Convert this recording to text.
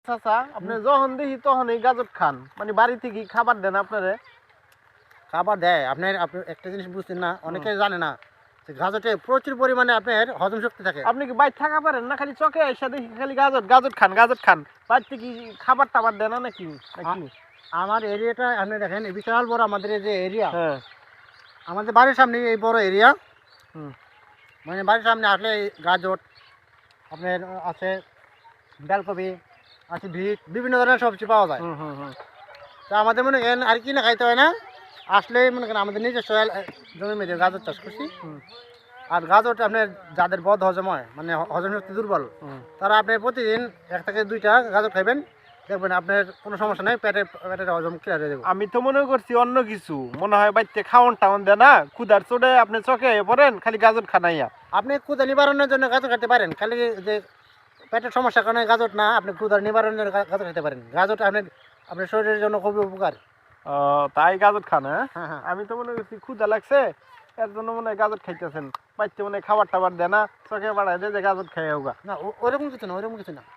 চাচা আপনি যখন দেখি তখন এই গাজর খান, মানে বাড়ি থেকে খাবার দেন আপনারে? খাবার দেয় আপনার, আপনি একটা জিনিস বুঝছেন না, অনেকে জানে না যে গাজরে প্রচুর পরিমাণে আপনার হজম শক্তি থাকে। আপনি কি বাইরে থাকা পারেন না? খালি চকে এসে দেখি খালি গাজর গাজর খান গাজর খান, বাড়ি থেকে খাবার টাবার দেন না নাকি নাকি? আমার এরিয়াটা আপনি দেখেন, এই বিশাল বড় আমাদের এই যে এরিয়া, হ্যাঁ। আমাদের বাড়ির সামনে এই বড় এরিয়া, হুম। মানে বাড়ির সামনে আসলে এই গাজর আপনার আছে, ডালকপি আছে, বিট, বিভিন্ন ধরনের সবজি পাওয়া যায়। হুম হুম হুম। তা আমাদের মনে করেন আর কিনে খাইতে হয় না, আসলেই মনে করেন আমাদের নিজস্ব জমির মধ্যে গাজর চাষ করছি। হুম। আর গাজরটা আপনার যাদের বদ হজম হয়, মানে হজম শক্তি দুর্বল, হুম। তারা আপনি প্রতিদিন 1 থেকে 2টা গাজর খাইবেন, দেখবেন আপনার কোনো সমস্যা নেই, পেটের হজম ক্লিয়ার হয়ে যাবে। আমি তো মনে করছি অন্য কিছু, মনে হয় বাড়িতে খাওয়ান টাউন দেয় না, ক্ষুধার চোটে আপনি চকে পড়েন খালি গাজর খানাইয়া। আপনি ক্ষুধা নিবারণের জন্য গাজর খেতে পারেন, খালি যে পেটের সমস্যার কারণে গাজর না, আপনি ক্ষুধা নিবারণের জন্য গাজর খেতে পারেন। গাজরটা আপনার আপনার শরীরের জন্য খুবই উপকার। তাই গাজর খান? হ্যাঁ, হ্যাঁ হ্যাঁ। আমি তো মনে করছি ক্ষুধা লাগছে এর জন্য মনে হয় গাজর খাইতেছেন, বাড়িতে মনে হয় খাবার টাবার দেয় না, চকে বাড়াই দেয় যে গাজর খাই হোগা। না ওরকম কিছু না, ওরকম কিছু না।